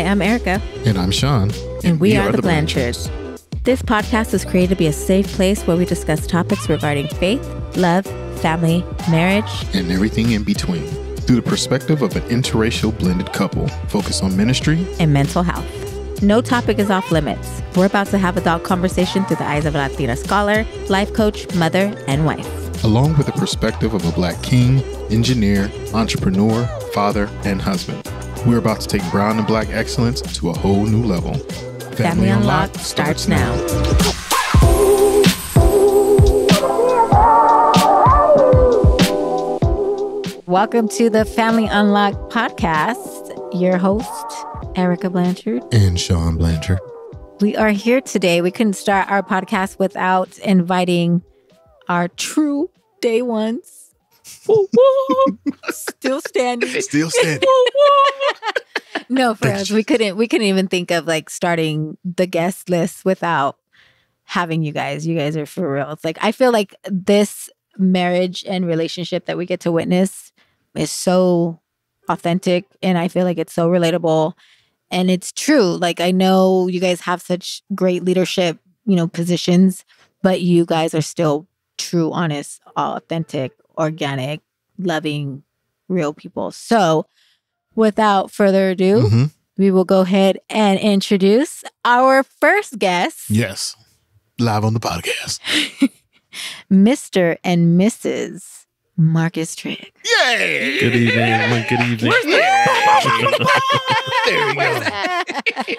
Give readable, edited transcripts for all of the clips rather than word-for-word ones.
am Erica. And I'm Sean. And we are the Blanchards. This podcast is created to be a safe place where we discuss topics regarding faith, love, family, marriage, and everything in between through the perspective of an interracial blended couple focused on ministry and mental health. No topic is off limits. We're about to have adult conversation through the eyes of a Latina scholar, life coach, mother, and wife. Along with the perspective of a Black king, engineer, entrepreneur, father, and husband. We're about to take brown and Black excellence to a whole new level. Family Unlocked starts now. Welcome to the Family Unlocked podcast. Your host, Erica Blanchard. And Sean Blanchard. We are here today. We couldn't start our podcast without inviting our true day ones. Still standing. Still standing. No, for us, we couldn't even think of like starting the guest list without having you guys. You guys are for real. It's like, I feel like this marriage and relationship that we get to witness is so authentic, and I feel like it's so relatable, and it's true. Like, I know you guys have such great leadership, positions, but you guys are still true, honest, authentic, organic, loving, real people. So without further ado, we will go ahead and introduce our first guest. Yes. Live on the podcast. Mr. and Mrs. Marcus Trigg. Yay! Good evening. Good evening.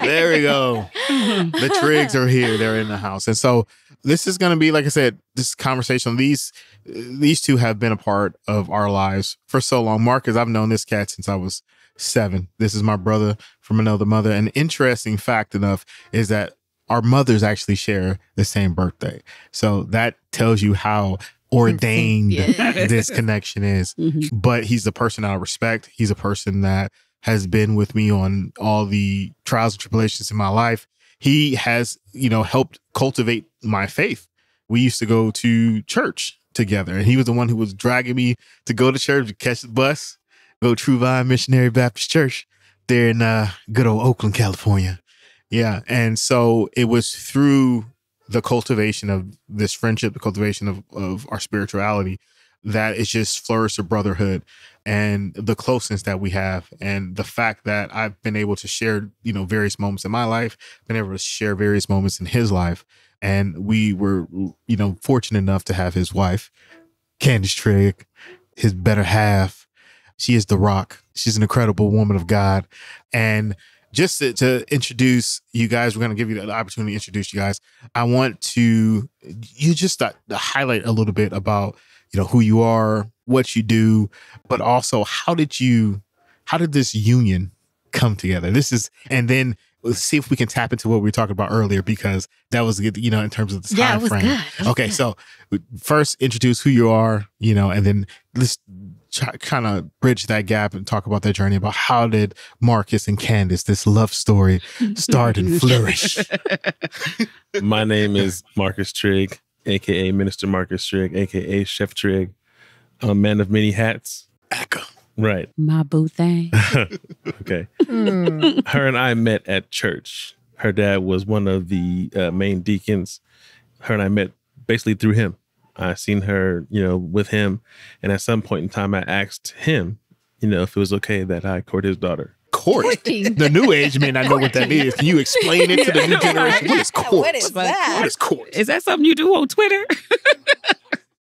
There we go. The Triggs are here. They're in the house. And so this is going to be, like I said, this conversation. These two have been a part of our lives for so long. Marcus, I've known this cat since I was 7. This is my brother from another mother. An interesting fact enough is that our mothers actually share the same birthday. So that tells you how ordained this connection is. But he's a person I respect. He's a person that has been with me on all the trials and tribulations in my life. He has, helped cultivate my faith. We used to go to church together, and he was the one who was dragging me to go to church, to catch the bus, go to True Vine Missionary Baptist Church there in good old Oakland, California. Yeah. And so it was through the cultivation of this friendship, the cultivation of our spirituality, that it's just flourished a brotherhood and the closeness that we have. And the fact that I've been able to share, various moments in my life, been able to share various moments in his life. And we were, fortunate enough to have his wife, Candice Trigg, his better half. She is the rock. She's an incredible woman of God. And just to introduce you guys, we're going to give you the opportunity to introduce you guys. I want to highlight a little bit about, who you are, what you do, but also how did this union come together? And then let's see if we can tap into what we were talking about earlier, because that was good, in terms of the time frame. Good. Okay. So first introduce who you are, and then let's kind of bridge that gap and talk about that journey about how did Marcus and Candice, this love story, start and flourish. My name is Marcus Trigg, a.k.a. Minister Marcus Trigg, a.k.a. Chef Trigg. I'm a man of many hats. Aka. Right. My boo thing. Okay. Her and I met at church. Her dad was one of the main deacons. Her and I met basically through him. I seen her, with him. And at some point in time, I asked him, if it was okay that I court his daughter. Court? The new age may not know what that is. Can you explain it to the new generation? What is court? What is that? What is court? Is that something you do on Twitter?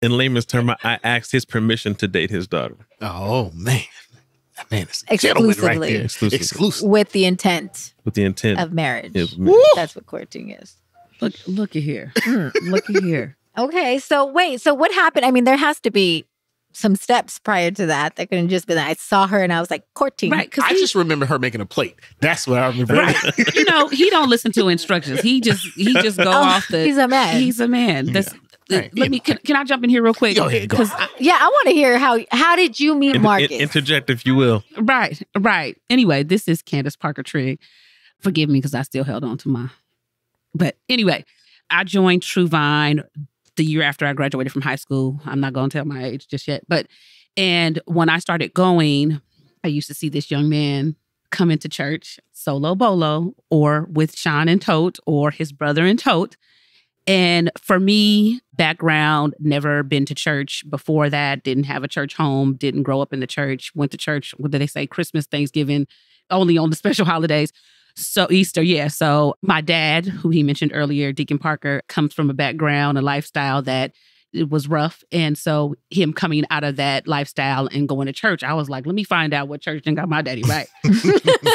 In layman's term, I asked his permission to date his daughter. Oh, man. Man, it's Exclusively. gentleman right there. Exclusive. With the intent of marriage. That's what courting is. Looky here. Looky here. Okay, so what happened? I mean, there has to be some steps prior to that. That couldn't just be that I saw her and I was like, courting. Right, I just remember her making a plate. That's what I remember. Right. He don't listen to instructions. He just go off the. He's a man. He's a man. That's, Right. Can I jump in here real quick? Go ahead. Go. I want to hear how did you meet Marcus? Interject if you will. Right. Anyway, this is Candice Parker Trigg. Forgive me because I still held on to my. But anyway, I joined True Vine the year after I graduated from high school. I'm not going to tell my age just yet. And when I started going, I used to see this young man coming to church solo bolo or with Sean and Tote or his brother and Tote. And for me, background, never been to church before that, didn't have a church home, didn't grow up in the church, went to church, what do they say, Christmas, Thanksgiving, only on the special holidays. So Easter, yeah. So my dad, who he mentioned earlier, Deacon Parker, comes from a background, a lifestyle that it was rough. And so him coming out of that lifestyle and going to church, I was like, let me find out what church done got my daddy right.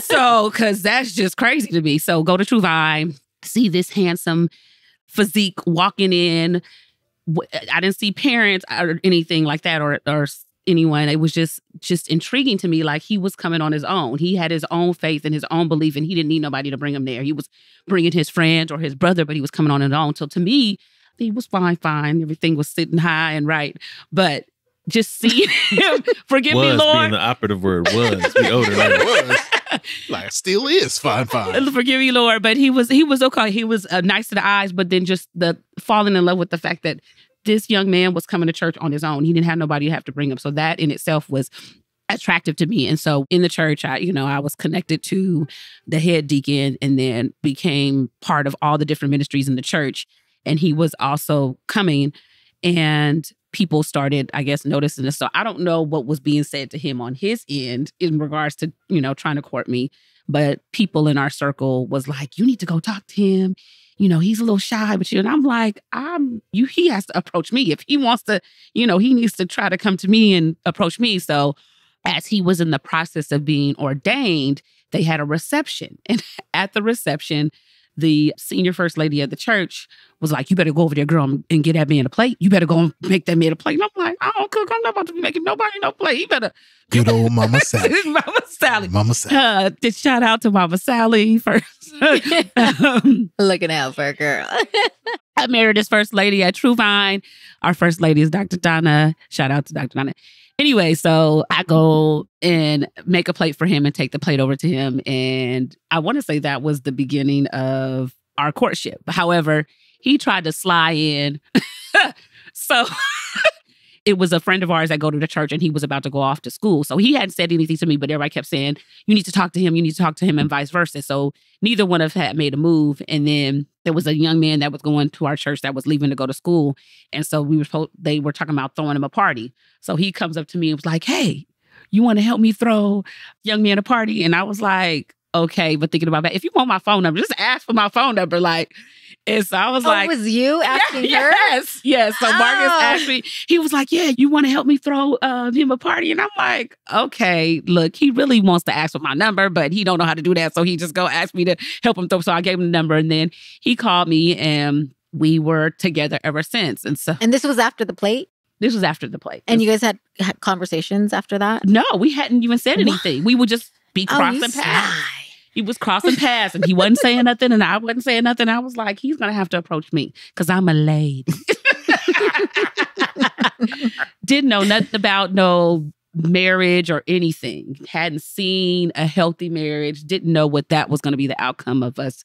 So, because that's just crazy to me. So go to True Vine, see this handsome physique walking in. I didn't see parents or anything like that or anyone. It was just intriguing to me. Like he was coming on his own. He had his own faith and his own belief, and he didn't need nobody to bring him there. He was bringing his friends or his brother, but he was coming on his own. So to me, he was fine. Everything was sitting high and right. But just seeing him, forgive me, Lord. Being the operative word was. We older than it was. Like still is fine. Forgive me, Lord. But he was okay. He was nice to the eyes, but then just the falling in love with the fact that this young man was coming to church on his own. He didn't have nobody to have to bring him. So that in itself was attractive to me. And so in the church, I was connected to the head deacon and then became part of all the different ministries in the church. And he was also coming, and people started, I guess, noticing this. So I don't know what was being said to him on his end in regards to, trying to court me. But people in our circle was like, you need to go talk to him. He's a little shy, but and I'm like, he has to approach me. If he wants to, he needs to try to come to me and approach me. So as he was in the process of being ordained, they had a reception. And at the reception, the senior first lady of the church was like, you better go over there, girl, and get that man a plate. You better go and make that man a plate. And I'm like, I don't cook. I'm not about to be making nobody no plate. You better. Good old Mama Sally. Mama Sally. Shout out to Mama Sally first. Looking out for a girl. I married this first lady at True Vine. Our first lady is Dr. Donna. Shout out to Dr. Donna. Anyway, so I go and make a plate for him and take the plate over to him. And I want to say that was the beginning of our courtship. However, he tried to slide in. So it was a friend of ours that go to the church, and he was about to go off to school. So he hadn't said anything to me, but everybody kept saying, you need to talk to him, and vice versa. So neither one of us had made a move. And then there was a young man that was going to our church that was leaving to go to school. And so they were talking about throwing him a party. So he comes up to me and was like, hey, you want to help me throw young man a party? And I was like, okay, but thinking about that, if you want my phone number, just ask for my phone number. And so I was like, it was you asking her? Yes. So Marcus asked me, he was like, yeah, you want to help me throw him a party? And I'm like, okay, look, he really wants to ask for my number, but he don't know how to do that. So he just go ask me to help him throw. So I gave him the number, and then he called me, and we were together ever since. And this was after the plate? This was after the plate. And you guys had conversations after that? No, we hadn't even said anything. We would just be crossing paths. He was crossing paths, and he wasn't saying nothing, and I wasn't saying nothing. I was like, he's going to have to approach me because I'm a lady. Didn't know nothing about no marriage or anything. Hadn't seen a healthy marriage. Didn't know what that was going to be the outcome of us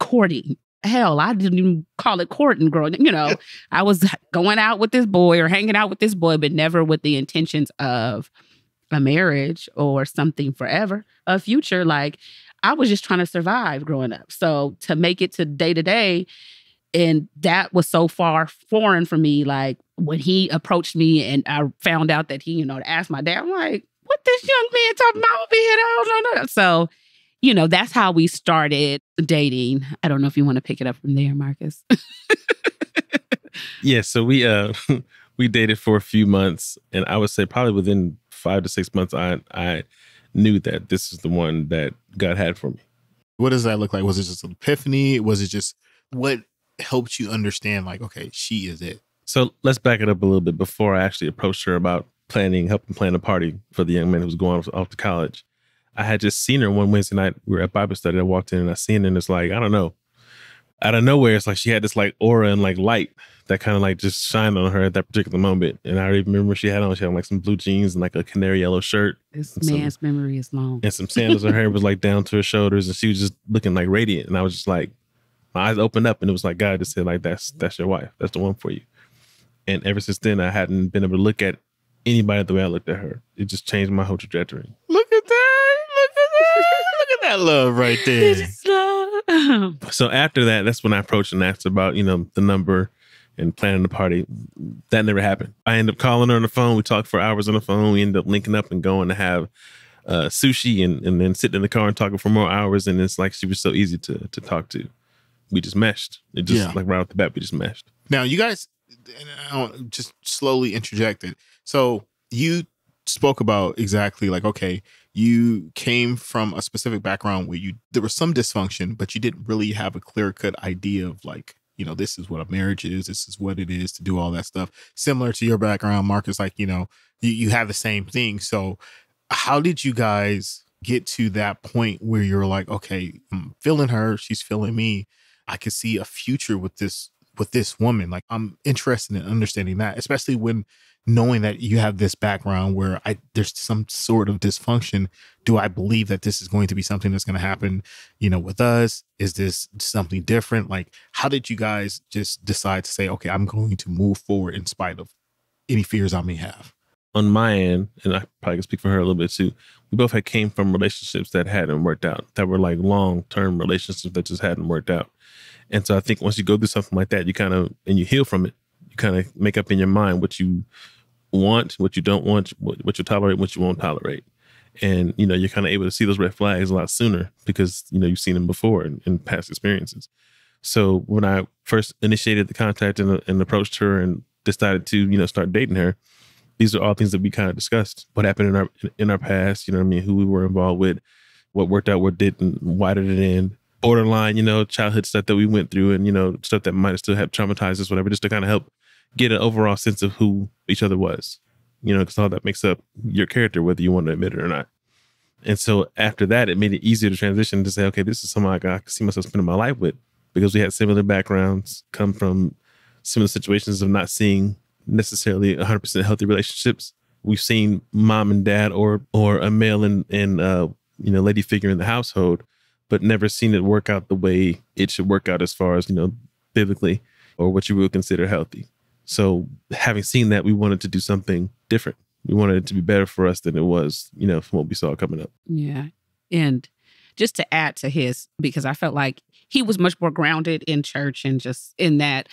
courting. Hell, I didn't even call it courting growing. I was going out with this boy or hanging out with this boy, but never with the intentions of a marriage or something forever, a future. Like, I was just trying to survive growing up. So to make it to day to day, and that was so far foreign for me. Like, when he approached me and I found out that he, to ask my dad, I'm like, what this young man talking about over here? I don't know. So, that's how we started dating. I don't know if you want to pick it up from there, Marcus. Yeah, so we dated for a few months, and I would say probably within 5 to 6 months, I knew that this is the one that God had for me. What does that look like? Was it just an epiphany? Was it just what helped you understand, like, okay, she is it? So let's back it up a little bit. Before I actually approached her about helping plan a party for the young man who was going off to college, I had just seen her one Wednesday night. We were at Bible study. I walked in and I seen her, and it's like, I don't know. Out of nowhere, it's like she had this like aura and like light that kind of like just shined on her at that particular moment. And I remember she had on like some blue jeans and like a canary yellow shirt. This man's memory is long. And some sandals. Her hair was like down to her shoulders, and she was just looking like radiant. And I was just like, my eyes opened up, and it was like God just said, like, that's your wife. That's the one for you. And ever since then, I hadn't been able to look at anybody the way I looked at her. It just changed my whole trajectory. Look at that. Look at that. that love right there. It's love. So after that, that's when I approached and asked about, the number and planning the party. That never happened. I ended up calling her on the phone. We talked for hours on the phone. We ended up linking up and going to have sushi and then sitting in the car and talking for more hours. And it's like she was so easy to talk to. We just meshed. It just like right off the bat, we just meshed. Now, you guys, and I'll just slowly interject it. So you spoke about exactly like, okay, you came from a specific background where there was some dysfunction, but you didn't really have a clear-cut idea of like, this is what a marriage is. This is what it is to do all that stuff. Similar to your background, Marcus, like, you have the same thing. So how did you guys get to that point where you're like, okay, I'm feeling her, she's feeling me. I could see a future with this woman. Like, I'm interested in understanding that, especially when knowing that you have this background where there's some sort of dysfunction. Do I believe that this is going to be something that's going to happen, with us? Is this something different? Like, how did you guys just decide to say, okay, I'm going to move forward in spite of any fears I may have? On my end, and I probably can speak for her a little bit too, we both came from relationships that hadn't worked out, that were like long-term relationships that just hadn't worked out. And so I think once you go through something like that, and you heal from it, you kind of make up in your mind what you want, what you don't want, what you tolerate, what you won't tolerate. And, you're kind of able to see those red flags a lot sooner because, you've seen them before in past experiences. So when I first initiated the contact and approached her and decided to, start dating her, these are all things that we kind of discussed. What happened in our past, who we were involved with, what worked out, what didn't, why did it end? Borderline, childhood stuff that we went through and, stuff that might still have traumatized us, whatever, just to kind of help get an overall sense of who each other was, because all that makes up your character, whether you want to admit it or not. And so after that, it made it easier to transition to say, okay, this is someone I can see myself spending my life with, because we had similar backgrounds, come from similar situations of not seeing necessarily 100% healthy relationships. We've seen mom and dad or a male and lady figure in the household, but never seen it work out the way it should work out as far as, biblically or what you would consider healthy. So having seen that, we wanted to do something different. We wanted it to be better for us than it was, from what we saw coming up. Yeah. And just to add to his, because I felt like he was much more grounded in church and just in that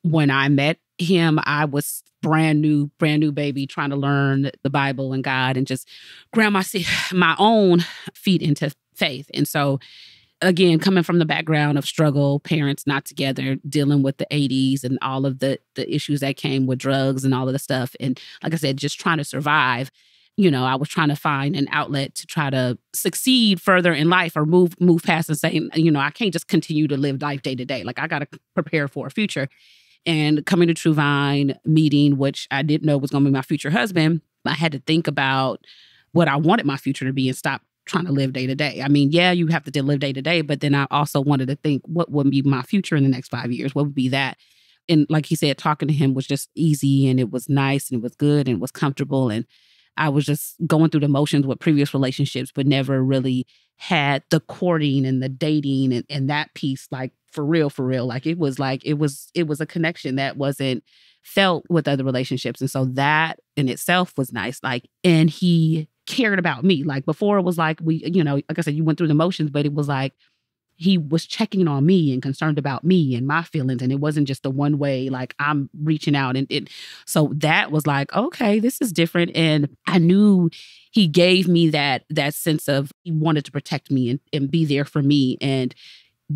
when I met him, I was brand new baby trying to learn the Bible and God and just ground my own feet into faith. And so again, coming from the background of struggle, parents not together, dealing with the 80s and all of the issues that came with drugs and all of the stuff. And like I said, just trying to survive, I was trying to find an outlet to try to succeed further in life or move past and say, I can't just continue to live life day to day. Like I got to prepare for a future. And coming to True Vine, meeting, which I didn't know was going to be my future husband, I had to think about what I wanted my future to be and stop trying to live day to day. I mean, yeah, you have to live day to day, but then I also wanted to think what would be my future in the next 5 years? What would be that? And like he said, talking to him was just easy and it was nice and it was good and it was comfortable. And I was just going through the motions with previous relationships, but never really had the courting and the dating and that piece, like for real. Like it was a connection that wasn't felt with other relationships. And so that in itself was nice. Like, and he cared about me. Like before it was like we, like I said, you went through the motions, but it was like he was checking on me and concerned about me and my feelings. And it wasn't just a one way, like I'm reaching out. And so that was like, okay, this is different. And I knew he gave me that sense of he wanted to protect me and be there for me and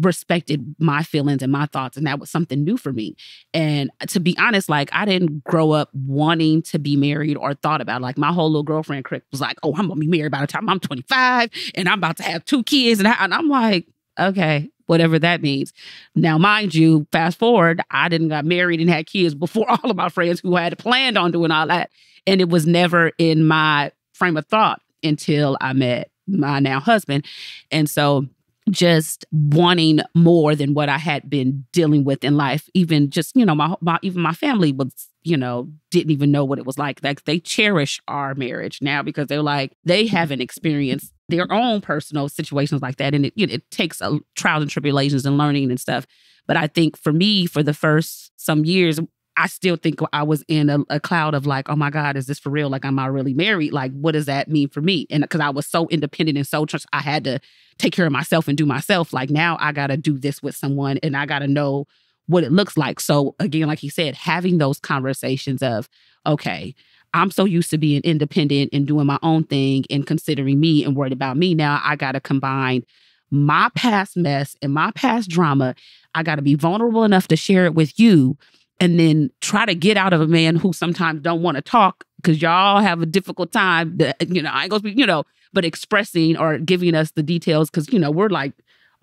respected my feelings and my thoughts. And that was something new for me. And to be honest, like I didn't grow up wanting to be married or thought about it. Like my whole little girlfriend clique was like, oh, I'm going to be married by the time I'm 25 and I'm about to have 2 kids. And I'm like, okay, whatever that means. Now, mind you, fast forward, I didn't got married and had kids before all of my friends who had planned on doing all that. And it was never in my frame of thought until I met my now husband. And so just wanting more than what I had been dealing with in life, even just, even my family was, didn't even know what it was like. Like they cherish our marriage now because they're like, they haven't experienced their own personal situations like that. And it takes trials and tribulations and learning and stuff. But I think for me, for the first some years, I still think I was in a cloud of like, oh my God, is this for real? Like, am I really married? Like, what does that mean for me? And because I was so independent and so I had to take care of myself and do myself. Like, now I got to do this with someone and I got to know what it looks like. So again, like he said, having those conversations of, okay, I'm so used to being independent and doing my own thing and considering me and worried about me. Now I got to combine my past mess and my past drama. I got to be vulnerable enough to share it with you and then try to get out of a man who sometimes don't want to talk because y'all have a difficult time. I ain't gonna speak, but expressing or giving us the details because, we're like,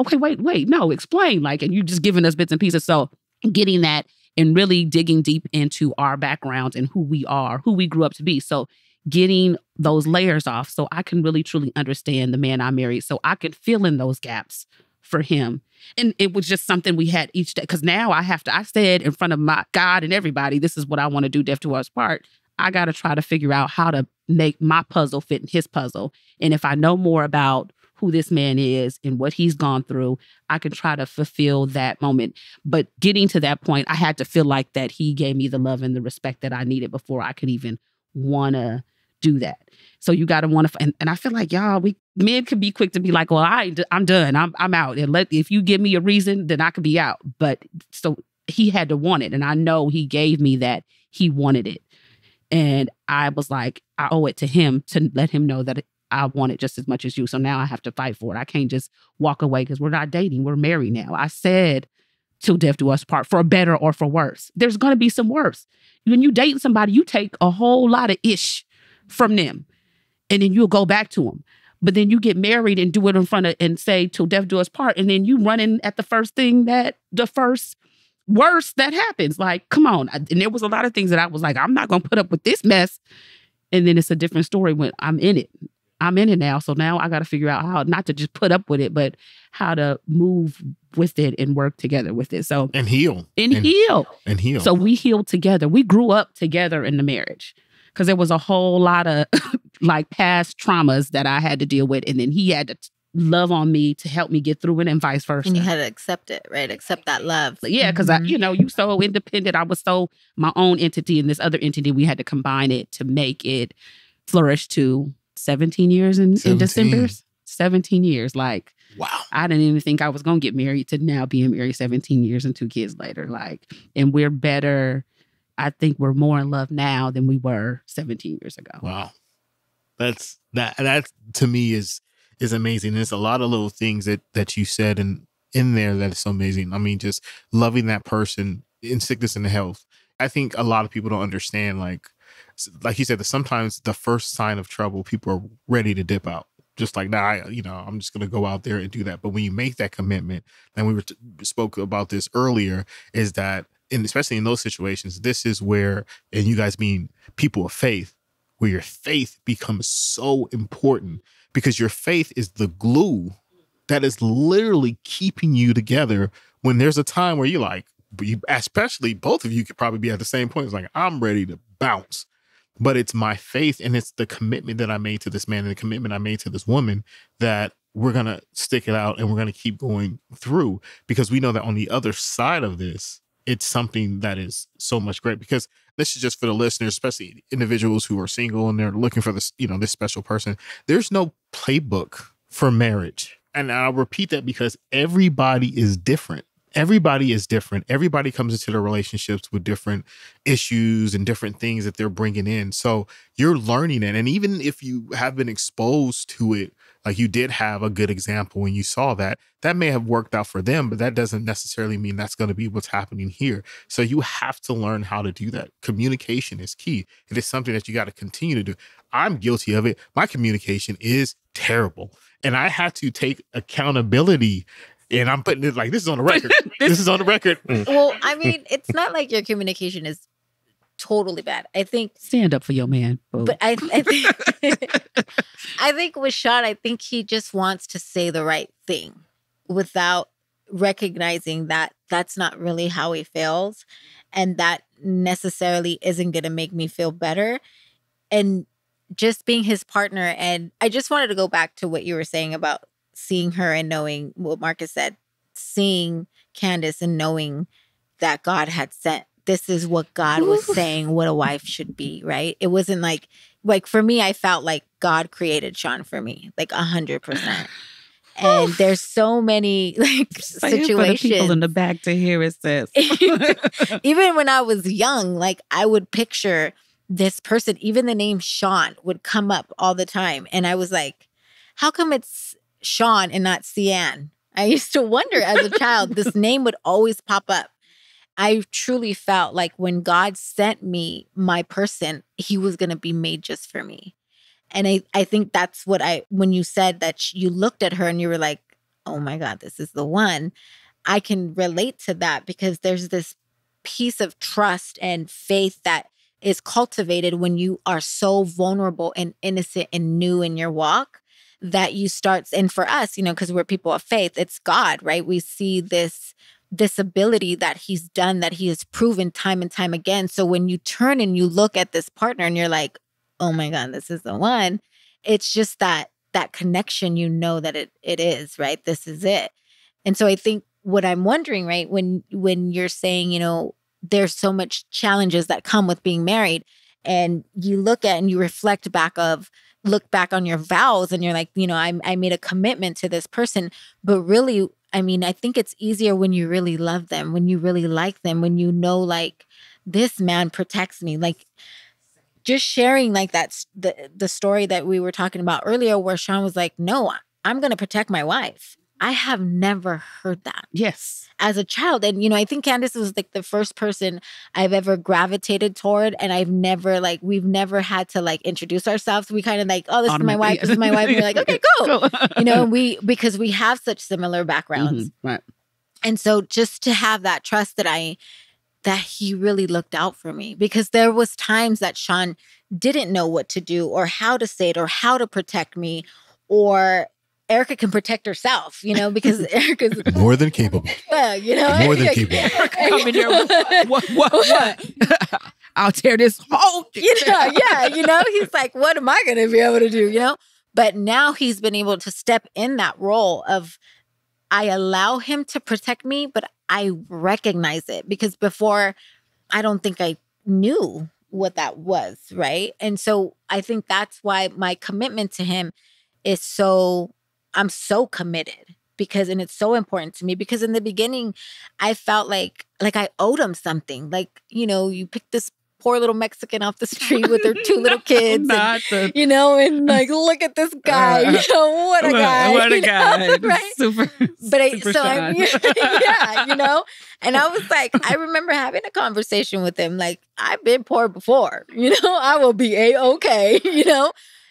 okay, wait, no, explain. Like, and you just giving us bits and pieces. So getting that and really digging deep into our backgrounds and who we are, who we grew up to be. So getting those layers off so I can really, truly understand the man I married so I can fill in those gaps for him. And it was just something we had each day. Because now I said in front of my God and everybody, this is what I want to do, Death to Us Part. I got to try to figure out how to make my puzzle fit in his puzzle. And if I know more about who this man is and what he's gone through, I can try to fulfill that moment. But getting to that point, I had to feel like that he gave me the love and the respect that I needed before I could even want to do that. So you got to want to, and I feel like men could be quick to be like, well, I'm done. I'm out. And if you give me a reason, then I could be out. But so he had to want it. And I know he gave me that he wanted it. And I was like, I owe it to him to let him know that I want it just as much as you. So now I have to fight for it. I can't just walk away because we're not dating. We're married now. I said till death do us part, for better or for worse. There's going to be some worse. When you date somebody, you take a whole lot of ish from them. And then you'll go back to them. But then you get married and do it in front of and say till death do us part. And then you run in at the first worst that happens. Like, come on. And there was a lot of things that I was like, I'm not going to put up with this mess. And then it's a different story when I'm in it. I'm in it now. So now I got to figure out how not to just put up with it, but how to move with it and work together with it. So and heal. And heal. So we healed together. We grew up together in the marriage. Because there was a whole lot of like past traumas that I had to deal with. And then he had to love on me to help me get through it and vice versa. And you had to accept it, right? Accept that love. Yeah, because you so independent. I was so my own entity and this other entity. We had to combine it to make it flourish to 17 years in December. 17 years. Like, wow. I didn't even think I was going to get married to now being married 17 years and 2 kids later. Like, and we're better. I think we're more in love now than we were 17 years ago. Wow. That to me is amazing. There's a lot of little things that you said in there that is so amazing. I mean, just loving that person in sickness and health. I think a lot of people don't understand, like you said, that sometimes the first sign of trouble, people are ready to dip out. Just like, I'm just going to go out there and do that. But when you make that commitment, and we spoke about this earlier, is that, and especially in those situations, this is where, and you guys being people of faith, where your faith becomes so important because your faith is the glue that is literally keeping you together when there's a time where you're like, especially both of you could probably be at the same point. It's like, I'm ready to bounce. But it's my faith and it's the commitment that I made to this man and the commitment I made to this woman that we're going to stick it out and we're going to keep going through because we know that on the other side of this, it's something that is so much great because this is just for the listeners, especially individuals who are single and they're looking for this, this special person. There's no playbook for marriage. And I'll repeat that because everybody is different. Everybody is different. Everybody comes into their relationships with different issues and different things that they're bringing in. So you're learning it. And even if you have been exposed to it, like you did have a good example when you saw that may have worked out for them, but that doesn't necessarily mean that's going to be what's happening here. So you have to learn how to do that. Communication is key. It is something that you got to continue to do. I'm guilty of it. My communication is terrible. And I had to take accountability. And I'm putting it like, this is on the record. This is on the record. Well, I mean, it's not like your communication is totally bad. I think stand up for your man. Boo. But I think I think with Sean, I think he just wants to say the right thing without recognizing that that's not really how he feels, and that necessarily isn't going to make me feel better. And just being his partner, and I just wanted to go back to what you were saying about seeing her and knowing what Marcus said, seeing Candice and knowing that God had sent this is what God was saying what a wife should be, right? It wasn't like for me, I felt like God created Sean for me, like 100%. And there's so many like situations. For the people in the back to hear it says. Even when I was young, like I would picture this person, even the name Sean would come up all the time. And I was like, how come it's Sean and not Cian? I used to wonder as a child, this name would always pop up. I truly felt like when God sent me my person, he was going to be made just for me. And I think that's what when you said that you looked at her and you were like, oh my God, this is the one. I can relate to that because there's this piece of trust and faith that is cultivated when you are so vulnerable and innocent and new in your walk that you start. And for us, because we're people of faith, it's God, right? We see this ability that he's done, that he has proven time and time again. So when you turn and you look at this partner and you're like, oh my God, this is the one. It's just that connection, that it is, right? This is it. And so I think what I'm wondering, right, when you're saying, there's so much challenges that come with being married, and you look at and you look back on your vows and you're like, I made a commitment to this person. But really, I think it's easier when you really love them, when you really like them, when like this man protects me. Like just sharing like that's the story that we were talking about earlier where Sean was like, no, I'm going to protect my wife. I have never heard that. Yes. As a child. And, I think Candice was like the first person I've ever gravitated toward. And we've never had to like introduce ourselves. We kind of like, oh, this is my wife. This is my wife. And we're like, okay, cool. Because we have such similar backgrounds. Mm-hmm. Right. And so just to have that trust that he really looked out for me, because there was times that Sean didn't know what to do or how to say it or how to protect me, or Erica can protect herself, because Erica's more than capable. More than capable. Come in here. What? I'll tear this whole thing. He's like, what am I going to be able to do? But now he's been able to step in that role of, I allow him to protect me, but I recognize it, because before I don't think I knew what that was, right? And so I think that's why my commitment to him is I'm so committed, and it's so important to me, because in the beginning I felt like I owed him something. Like, you pick this poor little Mexican off the street with her 2 little kids, and like, look at this guy, what a guy. What a guy. Right? Super I'm, and I was like, I remember having a conversation with him, like, I've been poor before, I will be A-okay,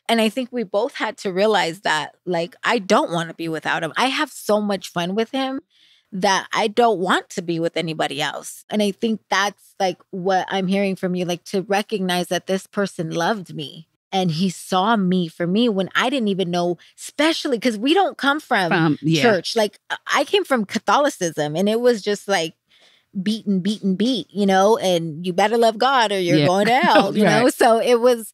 And I think we both had to realize that, like, I don't want to be without him. I have so much fun with him that I don't want to be with anybody else. And I think that's like what I'm hearing from you, like to recognize that this person loved me and he saw me for me when I didn't even know, especially because we don't come from church. Like I came from Catholicism, and it was just like beat, and you better love God or you're going to hell, you know? So it was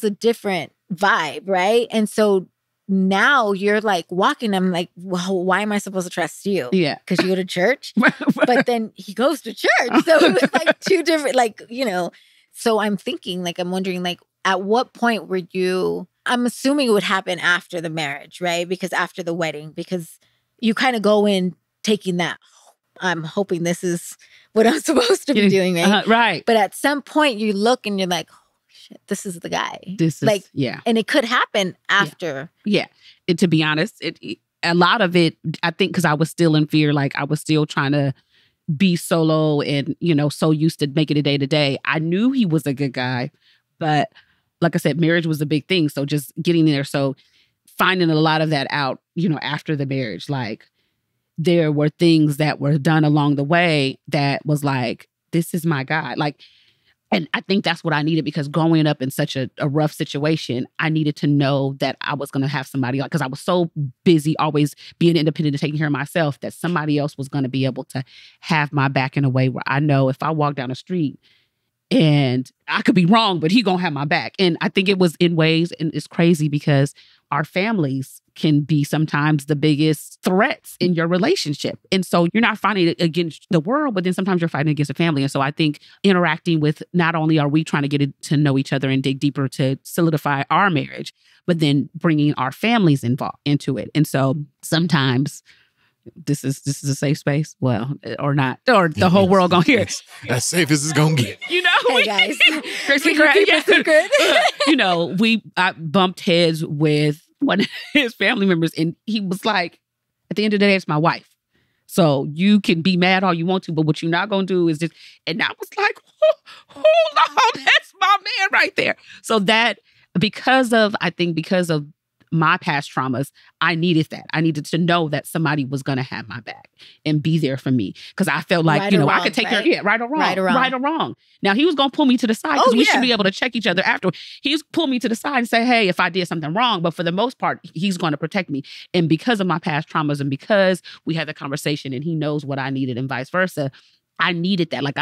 a different vibe, right? And so now you're like walking, I'm like, well, why am I supposed to trust you? Yeah. Because you go to church. But then he goes to church. So it was like 2 different, so I'm thinking, I'm wondering, at what point were you, I'm assuming it would happen after the marriage, right? Because after the wedding, because you kind of go in taking that, I'm hoping this is what I'm supposed to be doing, right? Right. But at some point you look and you're like, shit, this is the guy. This is, and it could happen after. Yeah. And to be honest, a lot of it, I think, because I was still in fear, I was still trying to be solo and, so used to making it day to day. I knew he was a good guy, but like I said, marriage was a big thing. So just getting there. So finding a lot of that out, after the marriage, there were things that were done along the way that was like, this is my guy. And I think that's what I needed, because growing up in such a rough situation, I needed to know that I was going to have somebody, because I was so busy always being independent and taking care of myself, that somebody else was going to be able to have my back in a way where I know if I walk down the street and I could be wrong, but he going to have my back. And I think it was in ways, and it's crazy because our families can be sometimes the biggest threats in your relationship. And so you're not fighting against the world, but then sometimes you're fighting against a family. And so I think interacting with, not only are we trying to get to know each other and dig deeper to solidify our marriage, but then bringing our families involved into it. And so sometimes this is a safe space, well, or not, or the whole world gonna hear it. As safe as it's gonna get. You know, Hey guys, secret. You know, I bumped heads with one of his family members, and he was like, "At the end of the day, it's my wife. So you can be mad all you want to, but what you're not gonna do is just." And I was like, "Hold on, that's my man right there." So that because of my past traumas, I needed that. I needed to know that somebody was going to have my back and be there for me. Because I felt like, I could take care of it. Right or wrong. Now, he was going to pull me to the side because we should be able to check each other after. He was pull me to the side and say, hey, if I did something wrong. But for the most part, he's going to protect me. And because of my past traumas and because we had the conversation and he knows what I needed and vice versa, I needed that. Like,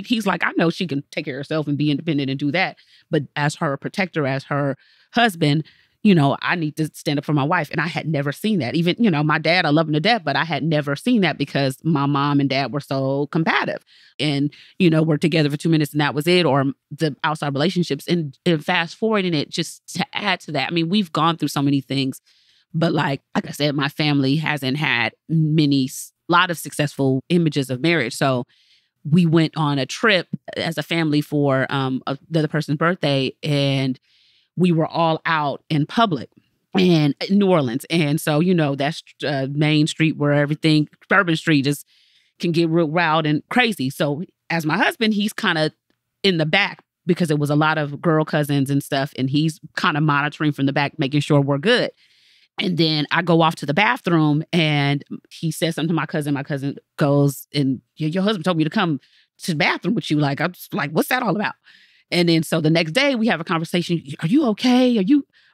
he's like, I know she can take care of herself and be independent and do that. But as her protector, as her husband, I need to stand up for my wife. And I had never seen that. Even, my dad, I love him to death, but I had never seen that because my mom and dad were so combative and, we're together for 2 minutes and that was it, or the outside relationships. And fast forwarding it, just to add to that, I mean, we've gone through so many things, but like I said, my family hasn't had lot of successful images of marriage. So we went on a trip as a family for the other person's birthday, and we were all out in public and in New Orleans. And so, that's Main Street where everything, Bourbon Street just can get real wild and crazy. So as my husband, he's kind of in the back because it was a lot of girl cousins and stuff. And he's kind of monitoring from the back, making sure we're good. And then I go off to the bathroom and he says something to my cousin. My cousin goes, and your husband told me to come to the bathroom with you. Like, I'm just like, what's that all about? And then so the next day we have a conversation. Are you okay?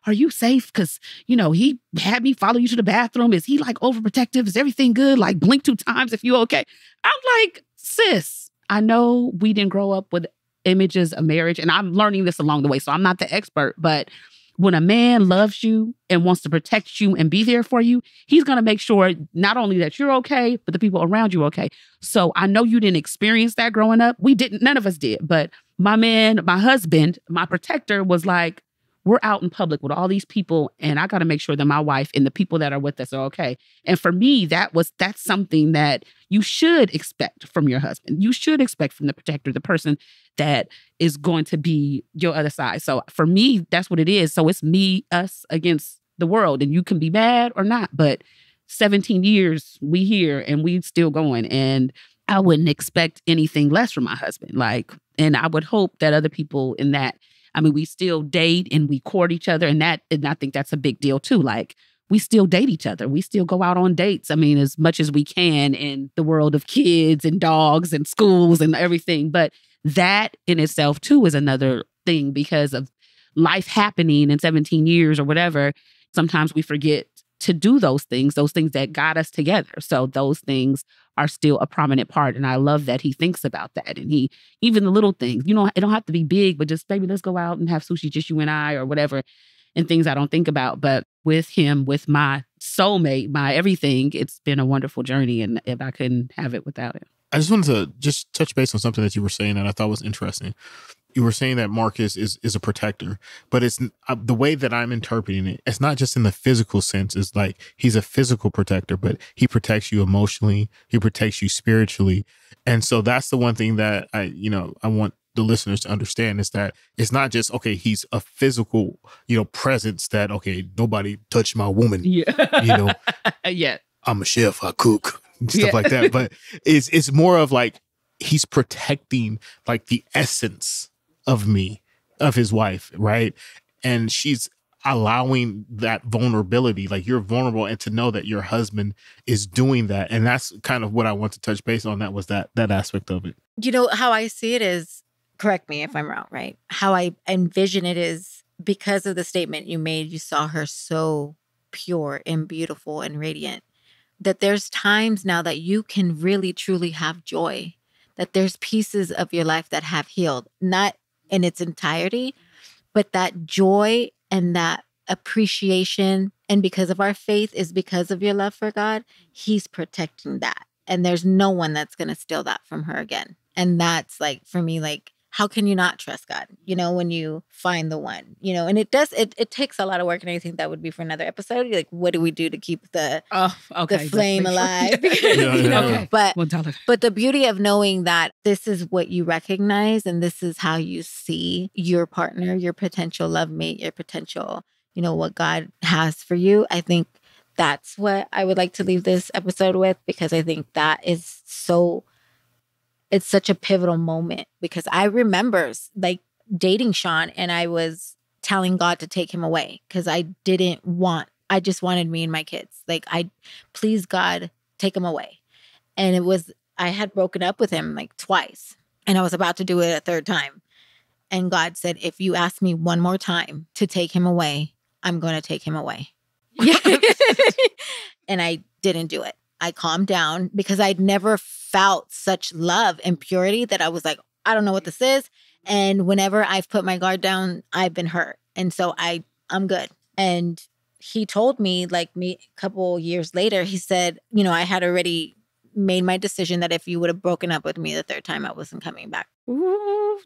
Are you safe? Because, he had me follow you to the bathroom. Is he like overprotective? Is everything good? Like blink 2 times if you okay. I'm like, sis, I know we didn't grow up with images of marriage, and I'm learning this along the way. So I'm not the expert, but when a man loves you and wants to protect you and be there for you, he's going to make sure not only that you're okay, but the people around you are okay. So I know you didn't experience that growing up. We didn't. None of us did. But my man, my husband, my protector was like, we're out in public with all these people, and I got to make sure that my wife and the people that are with us are okay. And for me, that's something that you should expect from your husband. You should expect from the protector, the person that is going to be your other side. So for me, that's what it is. So it's me, us against the world, and you can be mad or not, but 17 years we here and we still going. And I wouldn't expect anything less from my husband. And I would hope that other people in that, I mean, we still date and we court each other, and I think that's a big deal too. Like, we still date each other. We still go out on dates. I mean, as much as we can in the world of kids and dogs and schools and everything. But that in itself too is another thing, because of life happening in 17 years or whatever. Sometimes we forget to do those things that got us together. So those things are still a prominent part. And I love that he thinks about that. And even the little things, it don't have to be big, but just maybe let's go out and have sushi, just you and I, or whatever, and things I don't think about. But with him, with my soulmate, my everything, it's been a wonderful journey. And if I couldn't have it without it. I just wanted to just touch base on something that you were saying that I thought was interesting. You were saying that Marcus is a protector, but it's the way that I'm interpreting it. It's not just in the physical sense. It's like he's a physical protector, but he protects you emotionally. He protects you spiritually. And so that's the one thing that I want the listeners to understand, is that it's not just, okay, he's a physical, presence that, okay, nobody touched my woman. Yeah. Yeah. I'm a chef, I cook, stuff like that. But it's more of like, he's protecting like the essence of me, of his wife, right? And she's allowing that vulnerability, like you're vulnerable, and to know that your husband is doing that. And that's kind of what I want to touch base on. That was that aspect of it. How I see it is, correct me if I'm wrong, right? How I envision it is, because of the statement you made, you saw her so pure and beautiful and radiant, that there's times now that you can really truly have joy, that there's pieces of your life that have healed, not in its entirety, but that joy and that appreciation and because of our faith is because of your love for God, he's protecting that. And there's no one that's going to steal that from her again. And that's like, for me, like, how can you not trust God, when you find the one, and it takes a lot of work. And I think that would be for another episode. Like, what do we do to keep the flame alive? Okay. But the beauty of knowing that this is what you recognize and this is how you see your partner, your potential love mate, your potential, what God has for you. I think that's what I would like to leave this episode with, because I think that is it's such a pivotal moment, because I remember like dating Sean and I was telling God to take him away because I just wanted me and my kids. Like, please God, take him away. And I had broken up with him like twice and I was about to do it a third time. And God said, if you ask me one more time to take him away, I'm going to take him away. And I didn't do it. I calmed down because I'd never felt such love and purity that I was like, I don't know what this is. And whenever I've put my guard down, I've been hurt. And so I'm good. And he told me, like, a couple years later, he said, I had already made my decision that if you would have broken up with me the third time, I wasn't coming back. Ooh,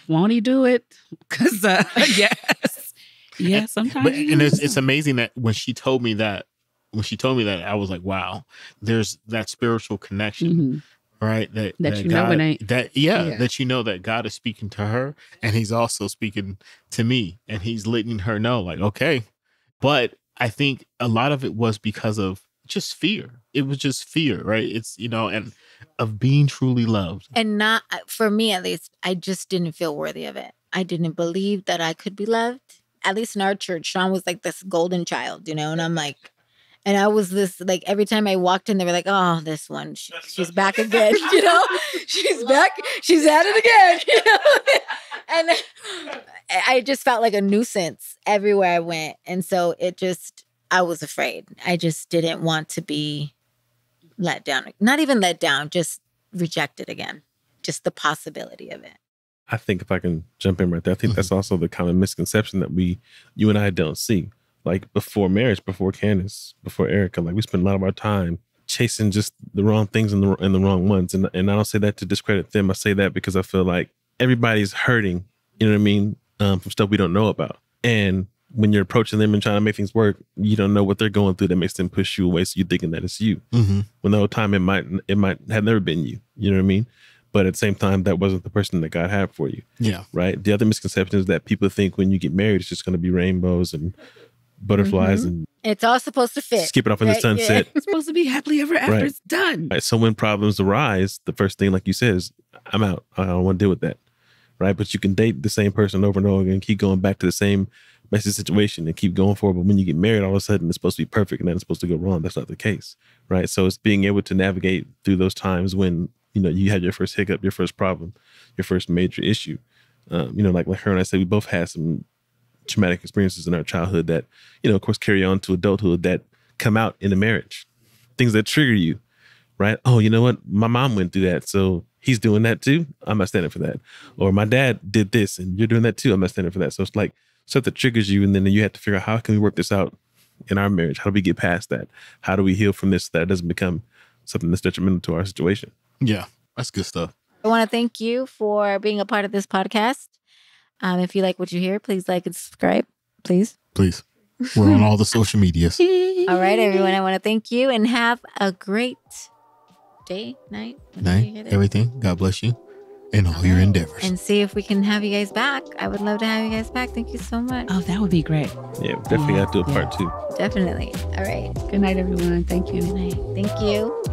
won't he do it? Because, yes. Yeah, sometimes. And it's amazing that when she told me that, I was like, wow, there's that spiritual connection, right? That God, that God is speaking to her and he's also speaking to me and he's letting her know, like, okay. But I think a lot of it was because of just fear. It was just fear, right? It's, and of being truly loved. And not, for me at least, I just didn't feel worthy of it. I didn't believe that I could be loved. At least in our church, Sean was like this golden child, and I'm like, and I was this, like, every time I walked in, they were like, oh, this one, she's back again, she's back, she's at it again, and I just felt like a nuisance everywhere I went. And so I was afraid. I just didn't want to be let down, not even let down, just rejected again, just the possibility of it. I think if I can jump in right there, I think that's also the common misconception that you and I don't see. Like, before marriage, before Candice, before Erica, like, we spent a lot of our time chasing just the wrong things and the wrong ones. And I don't say that to discredit them. I say that because I feel like everybody's hurting, you know what I mean, from stuff we don't know about. And when you're approaching them and trying to make things work, you don't know what they're going through that makes them push you away. So you're thinking that it's you. When the whole time it might have never been you. You know what I mean? But at the same time, that wasn't the person that God had for you. Yeah. Right. The other misconception is that people think when you get married, it's just going to be rainbows and butterflies and it's all supposed to fit. Skipping off in the sunset. It's supposed to be happily ever after. It's done. Right. So when problems arise, the first thing, like you said, is I'm out. I don't want to deal with that. Right. But you can date the same person over and over again, keep going back to the same messy situation and keep going forward. But when you get married, all of a sudden it's supposed to be perfect and then it's supposed to go wrong. That's not the case. Right. So it's being able to navigate through those times when, you had your first hiccup, your first problem, your first major issue. Like her and I said, we both had some traumatic experiences in our childhood that, of course, carry on to adulthood that come out in a marriage. Things that trigger you, right? Oh, you know what? My mom went through that, so he's doing that too. I'm not standing for that. Or my dad did this, and you're doing that too. I'm not standing for that. So it's like stuff that triggers you, and then you have to figure out, how can we work this out in our marriage? How do we get past that? How do we heal from this so that it doesn't become something that's detrimental to our situation? Yeah, that's good stuff. I want to thank you for being a part of this podcast. If you like what you hear, please like and subscribe. Please. We're on all the social medias. All right, everyone. I want to thank you and have a great day, night, everything. God bless you in all your endeavors. And see if we can have you guys back. I would love to have you guys back. Thank you so much. Oh, that would be great. Yeah, we definitely got to do a part 2. Definitely. All right. Good night, everyone. Thank you. Good night. Thank you.